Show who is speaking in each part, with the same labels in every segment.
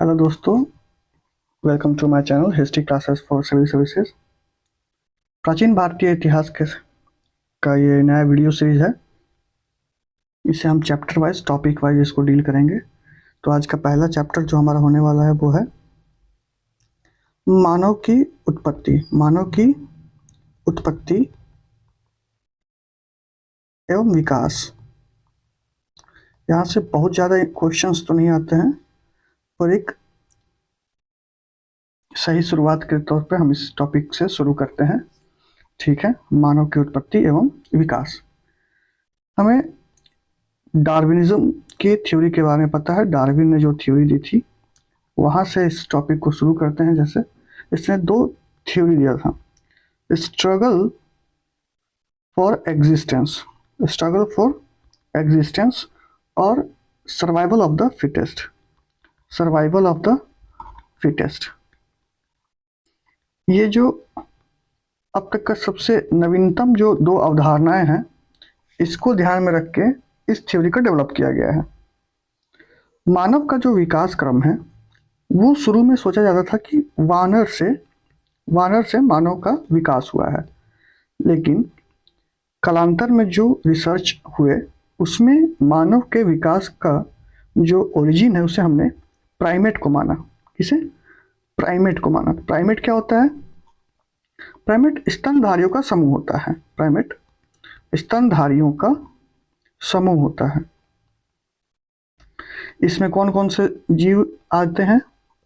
Speaker 1: Hello दोस्तों, welcome to my channel history classes for civil services. प्राचीन भारतीय इतिहास का ये नया वीडियो सीरीज है। इसे हम चैप्टर वाइज टॉपिक वाइज इसको डील करेंगे। तो आज का पहला चैप्टर जो हमारा होने वाला है वो है मानव की उत्पत्ति। मानव की उत्पत्ति एवं विकास। यहाँ से बहुत ज़्यादा क्वेश्चंस तो नहीं आते हैं, पर एक सही शुरुआत के तौर पे हम इस टॉपिक से शुरू करते हैं। ठीक है, मानव की उत्पत्ति एवं विकास। हमें डार्विनिज्म की थ्योरी के बारे में पता है। डार्विन ने जो थ्योरी दी थी, वहाँ से इस टॉपिक को शुरू करते हैं। जैसे इसने दो थ्योरी दिया था, struggle for existence, struggle for existence और survival of the fittest, survival of the fittest. ये जो अब तक का सबसे नवीनतम जो दो अवधारणाएं हैं, इसको ध्यान में रख के इस थ्योरी को डेवलप किया गया है। मानव का जो विकास क्रम है वो शुरू में सोचा जाता था कि वानर से मानव का विकास हुआ है, लेकिन कालांतर में जो रिसर्च हुए उसमें मानव के विकास का जो ओरिजिन है उसे हमने प्राइमेट को माना। किसे? प्राइमेट को माना। प्राइमेट क्या होता है? प्राइमेट स्तनधारियों का समूह होता है। प्राइमेट स्तनधारियों का समूह होता है। इसमें कौन कौन से जीव आते हैं?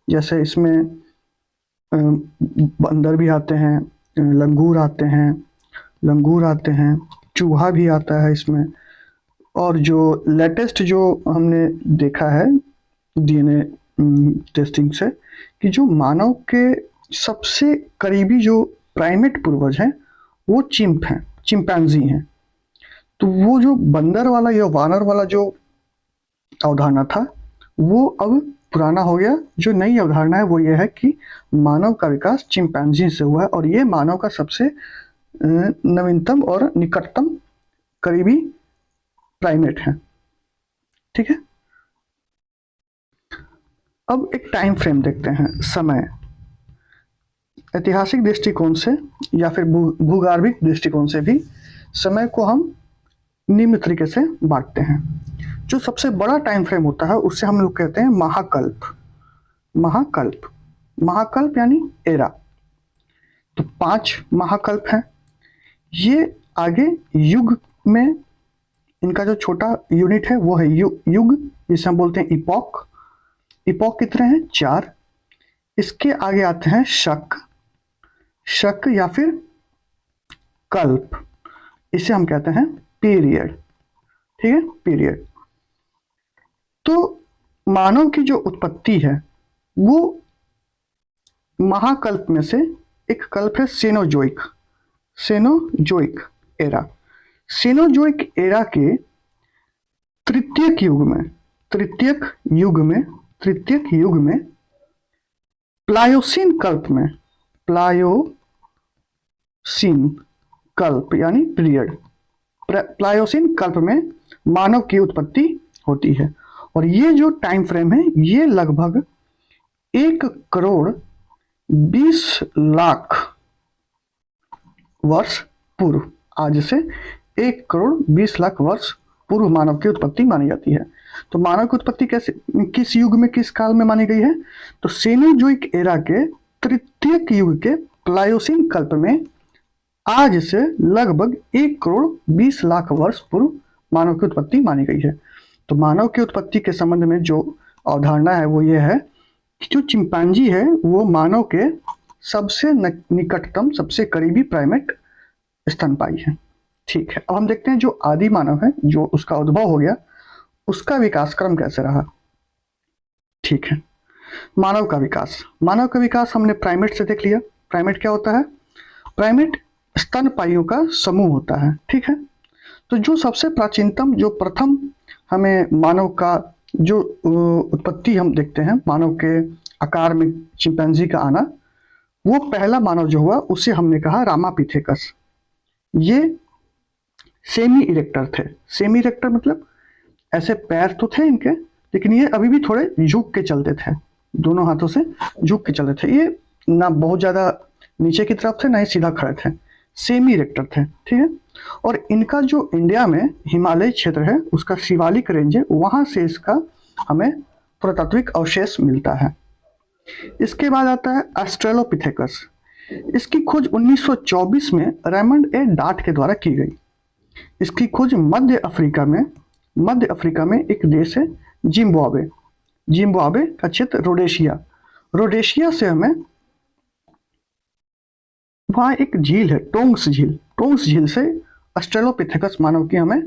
Speaker 1: जैसे इसमें बंदर भी आते हैं, लंगूर आते हैं, चूहा भी आता है इसमें। और जो लेटेस्ट जो हमने देखा है डीएनए टेस्टिंग से, कि जो मानव के सबसे करीबी जो प्राइमेट पूर्वज हैं वो चिंपैंजी हैं। तो वो जो बंदर वाला या वानर वाला जो अवधारणा था वो अब पुराना हो गया। जो नई अवधारणा है वो ये है कि मानव का विकास चिंपैंजी से हुआ है, और ये मानव का सबसे नवीनतम और निकटतम करीबी प्राइमेट है। ठीक है, अब एक टाइम फ्रेम देखते हैं। समय, ऐतिहासिक दृष्टिकोण से या फिर भूगर्भिक दृष्टिकोण से भी समय को हम निम्न तरीके से बांटते हैं। जो सबसे बड़ा टाइम फ्रेम होता है उससे हम लोग कहते हैं महाकल्प। महाकल्प, महाकल्प यानी एरा। तो 5 महाकल्प हैं। ये आगे युग में इनका जो छोटा यूनिट है वो है युग, जिसे हम बोलते हैं इपॉक। इपॉक कितने हैं? 4। इसके आगे आते हैं शक या फिर कल्प, इसे हम कहते हैं पीरियड। ठीक है, पीरियड। तो मानव की जो उत्पत्ति है वो महाकल्प में से एक कल्प है सेनोजोइक एरा। सेनोजोइक एरा के तृतीयक युग में प्लायोसीन कल्प यानी पीरियड, प्लायोसीन कल्प में मानव की उत्पत्ति होती है। और ये जो टाइम फ्रेम है ये लगभग 1,20,00,000 वर्ष पूर्व, आज से 1,20,00,000 वर्ष पूर्व मानव की उत्पत्ति मानी जाती है। तो मानव की उत्पत्ति किस युग में, किस काल में मानी गई है? तो सेनोजोइक एरा के तृतीयक युग के प्लायोसीन कल्प में आज से लगभग 1,20,00,000 वर्ष पूर्व मानव की उत्पत्ति मानी गई है। तो मानव की उत्पत्ति के संबंध में जो अवधारणा है वो ये है कि जो चिंपैंजी है वो मानव के सबसे निकटतम, सबसे करीबी प्राइमेट स्तनपायी है। ठीक है, अब हम देखते हैं जो आदि मानव है, जो उसका उद्भव हो गया, उसका विकास क्रम कैसे रहा। ठीक है, मानव का विकास हमने प्राइमेट से देख लिया। प्राइमेट क्या होता है? प्राइमेट स्तनपायियों का समूह होता है। ठीक है, तो जो सबसे प्राचीनतम, जो प्रथम हमें मानव का जो उत्पत्ति हम देखते हैं, मानव के आकार में चिंपैंजी का आना, वो पहला मानव जो हुआ उसे हमने कहा रामापिथेकस। ये सेमी इरेक्टर थे। सेमी इरेक्टर मतलब ऐसे पैर तो थे इनके, लेकिन ये अभी भी थोड़े झुक के चलते थे, दोनों हाथों से झुक के चल रहे थे। ये ना बहुत ज़्यादा नीचे की तरफ थे, ना ही सीधा खड़े थे, सेमी इरेक्टर थे, ठीक है। और इनका जो इंडिया में हिमालय क्षेत्र है उसका शिवालिक रेंज है, वहाँ से इसका हमें पुरातात्विक अवशेष मिलता है। इसके बाद आता है ऑस्ट्रेलोपिथेकस। इसकी खोज 1924 में रेमंड ए डार्ट के द्वारा की गई। इसकी खोज मध्य अफ्रीका में एक देश है जिम्बाब्वे, जिम्बाब्वे का क्षेत्र रोडेशिया, रोडेशिया से हमें वहाँ एक झील है टोंग्स झील, टोंग्स झील से ऑस्ट्रेलोपिथेकस मानव की हमें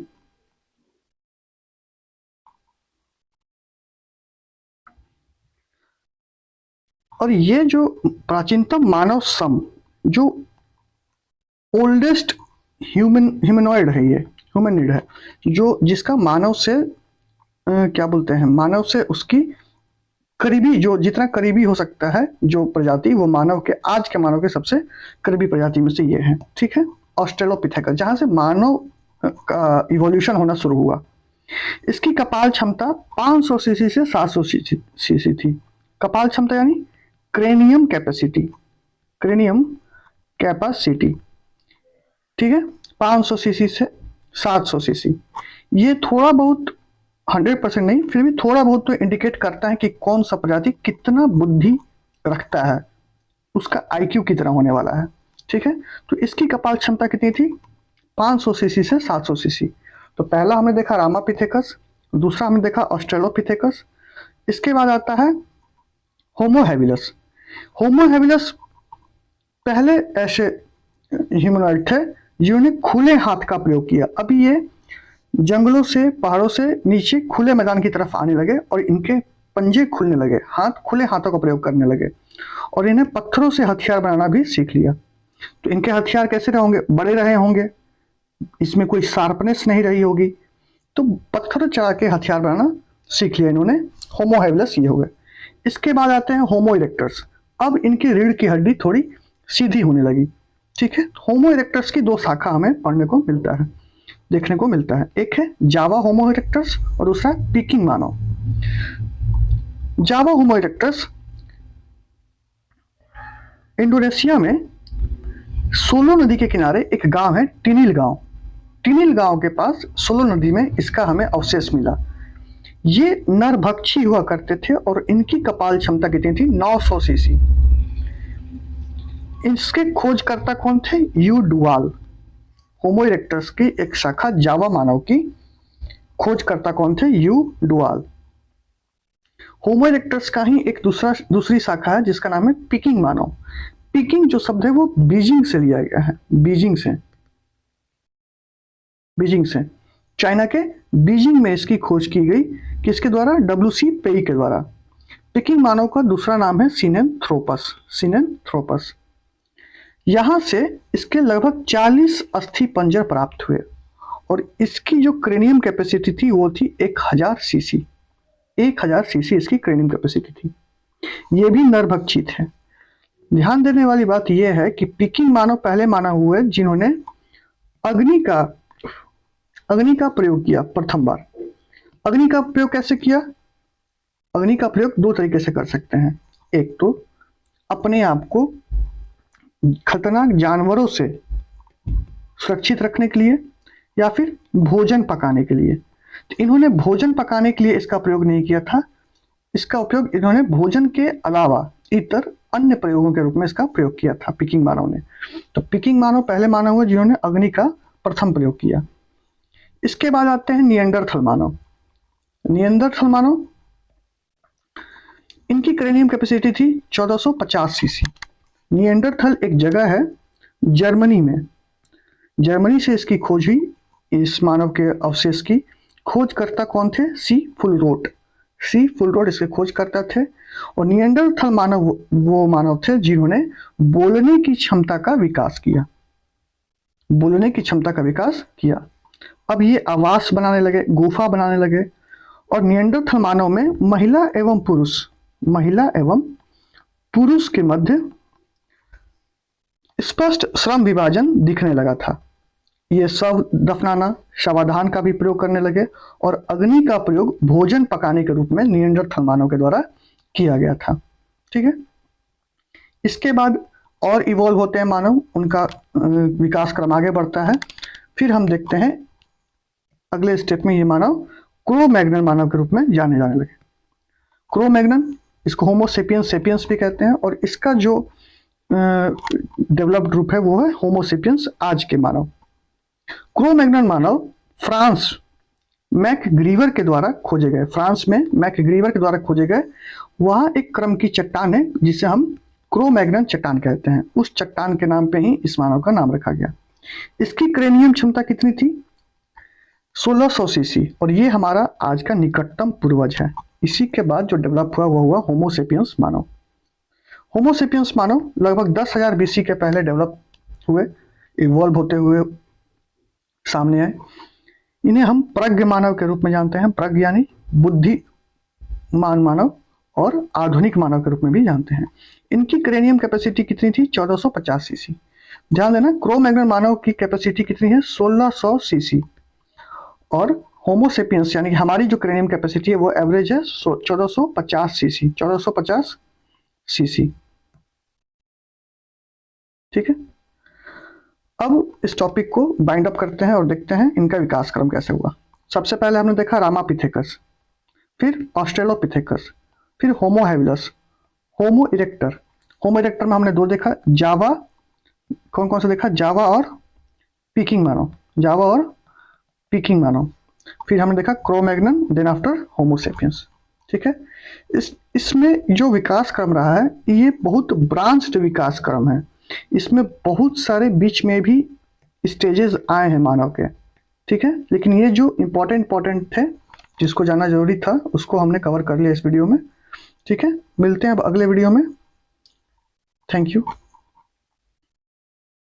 Speaker 1: और ये जो प्राचीनतम मानव सम, जो ओल्डेस्ट ह्यूमनॉइड है, ये ह्यूमनिड है, जो जिसका मानव से क्या बोलते हैं, मानव से उसकी करीबी, जो जितना करीबी हो सकता है जो प्रजाति, वो मानव के, आज के मानव के सबसे करीबी प्रजाति में से ये है, ठीक है। ऑस्ट्रेलोपिथेकस, जहाँ से मानव का इवोल्यूशन होना शुरू हुआ। इसकी कपाल क्षमता 500 सीसी से 700 सीसी थी। कपाल क्षमता यानी क्रेनियम कैपेसिटी, क्रेनियम कैपेसिटी, ठीक है, 500 सीसी से 700 सीसी। ये थोड़ा बहुत 100% नहीं, फिर भी थोड़ा बहुत तो इंडिकेट करता है कि कौन सा प्रजाति कितना बुद्धि रखता है, उसका आईक्यू कितना होने वाला है, ठीक है। तो इसकी कपाल क्षमता कितनी थी, 500 सीसी से 700 सीसी। तो पहला हमने देखा रामापिथेकस, दूसरा हमने देखा ऑस्ट्रेलोपिथेकस। इसके बाद आता है होमो हैबिलस। होमो हैबिलस पहले ऐसे ह्यूमनॉइड थे जिन्होंने खुले हाथ का प्रयोग किया। अभी ये जंगलों से, पहाड़ों से नीचे खुले मैदान की तरफ आने लगे और इनके पंजे खुलने लगे, हाथ, खुले हाथों का प्रयोग करने लगे और इन्हें पत्थरों से हथियार बनाना भी सीख लिया। तो इनके हथियार कैसे रहे होंगे, बड़े रहे होंगे, इसमें कोई शार्पनेस नहीं रही होगी, तो पत्थर चढ़ा के हथियार बनाना सीख लिया इन्होंने। होमो हैबिलस ये हो गए। इसके बाद आते हैं होमो इरेक्टर्स। अब इनकी रीढ़ की हड्डी थोड़ी सीधी होने लगी, ठीक है। होमो इरेक्टर्स की दो शाखा हमें पढ़ने को मिलता है, देखने को मिलता है। एक है जावा होमो इरेक्टर्स और दूसरा पीकिंग मानव। जावा होमो इरेक्टर्स इंडोनेशिया में सोलो नदी के किनारे एक गांव है टिनिल गांव, टिनिल गांव के पास सोलो नदी में इसका हमें अवशेष मिला। ये नरभक्षी हुआ करते थे और इनकी कपाल क्षमता कितनी थी, 900 सीसी। इसके खोजकर्ता कौन थे, यू डुवाल। होमो इरेक्टर्स की एक शाखा जावा मानव की खोजकर्ता कौन थे, यू डुवाल। होमो इरेक्टर्स का ही एक दूसरी शाखा है जिसका नाम है पिकिंग मानव। पिकिंग जो शब्द है वो बीजिंग से लिया गया है, बीजिंग से चाइना के बीजिंग में इसकी खोज की गई, किसके द्वारा, डब्ल्यूसी पेई के द्वारा। पिकिंग मानव का दूसरा नाम है सिनेंथ्रोपस। यहां से इसके लगभग 40 अस्थि पंजर प्राप्त हुए और इसकी जो क्रेनियम कैपेसिटी थी वो थी 1000 सीसी। 1000 सीसी इसकी क्रेनियम कैपेसिटी थी। ये भी नरभक्षी थे। ध्यान देने वाली बात यह है कि पिकिंग मानव पहले मानव हुए जिन्होंने अग्नि का प्रयोग किया प्रथम बार। अग्नि का प्रयोग कैसे किया, अग्नि का प्रयोग दो तरीके से कर सकते हैं। एक तो अपने आप को खतरनाक जानवरों से सुरक्षित रखने के लिए, या फिर भोजन पकाने के लिए। तो इन्होंने भोजन पकाने के लिए इसका प्रयोग नहीं किया था, इसका उपयोग इन्होंने भोजन के अलावा इतर अन्य प्रयोगों के रूप में इसका प्रयोग किया था पिकिंग मानव ने। तो पिकिंग मानव पहले मानव हुए जिन्होंने अग्नि का प्रथम प्रयोग किया। इसके बाद आते हैं निएंडरथल मानव। निएंडरथल मानव, इनकी क्रेनियम कैपेसिटी थी 1450 सीसी। निएंडरथल एक जगह है जर्मनी में, जर्मनी से इसकी खोज हुई। इस मानव के अवशेष की खोजकर्ता कौन थे, सी फुलरोट इसके खोजकर्ता थे। और निएंडरथल मानव वो मानव थे जिन्होंने बोलने की क्षमता का विकास किया। अब ये आवास बनाने लगे, गुफा बनाने लगे और निएंडरथल मानव में महिला एवं पुरुष के मध्य स्पष्ट श्रम विभाजन दिखने लगा था। ये शव दफनाना, शवाधान का भी प्रयोग करने लगे और अग्नि का प्रयोग भोजन पकाने के रूप में निएंडरथल मानव के द्वारा किया गया था। ठीक है। इसके बाद और इवॉल्व होते हैं मानव, उनका विकास क्रम आगे बढ़ता है। फिर हम देखते हैं अगले स्टेप में ये मानव क्रो-मैग्नन मानव के रूप में जाने लगे। क्रो-मैग्नन, इसको होमो सेपियंस सेपियंस भी कहते हैं, और इसका जो डेवलप्ड रूप है वो है होमो सेपियंस आज के मानव। क्रो-मैग्नन मानव फ्रांस मैकग्रीवर के द्वारा खोजे गए, फ्रांस में मैकग्रीवर के द्वारा खोजे गए। वहाँ एक क्रम की चट्टान है जिसे हम क्रो-मैग्नन चट्टान कहते हैं। उस चट्टान के नाम पे ही इस मानव का नाम रखा गया। इसकी क्रेनियम क्षमता कितनी थी? 1600 सीसी, और ये हमारा आज का निकटतम पूर्वज है। इसी के बाद जो डेवलप हुआ वो हुआ होमोसेपियंस मानव। होमोसेपियंस मानव लगभग 10,000 बीसी के पहले डेवलप हुए, इवॉल्व होते हुए सामने आए। इन्हें हम प्रज्ञ मानव के रूप में जानते हैं। प्रज्ञ यानी बुद्धिमान मानव, और आधुनिक मानव के रूप में भी जानते हैं। इनकी क्रेनियम कैपेसिटी कितनी थी? 1450 सीसी। ध्यान देना, क्रो-मैग्नन मानव की कैपेसिटी कितनी है? 1600 सीसी, और होमोसेपियंस यानी कि हमारी जो क्रेनियम कैपेसिटी है वो एवरेज है 1450 सीसी, 1450 सीसी। ठीक है, अब इस टॉपिक को बाइंड अप करते हैं और देखते हैं इनका विकास क्रम कैसे हुआ। सबसे पहले हमने देखा रामापिथेकस, फिर ऑस्ट्रेलोपिथेकस, फिर होमो हैबिलस, होमो इरेक्टर। होमो इरेक्टर में हमने दो देखा, जावा, कौन कौन सा देखा? जावा और पीकिंग मानव, जावा और पीकिंग मानव। फिर हमने देखा क्रो-मैग्नन, देन आफ्टर होमोसेपियंस। ठीक है, इसमें जो विकास क्रम रहा है ये बहुत ब्रांच्ड विकास क्रम है। इसमें बहुत सारे बीच में भी स्टेजेस आए हैं मानव के। ठीक है, लेकिन ये जो इम्पोर्टेंट थे जिसको जानना जरूरी था उसको हमने कवर कर लिया इस वीडियो में। ठीक है, मिलते हैं अब अगले वीडियो में। Thank you.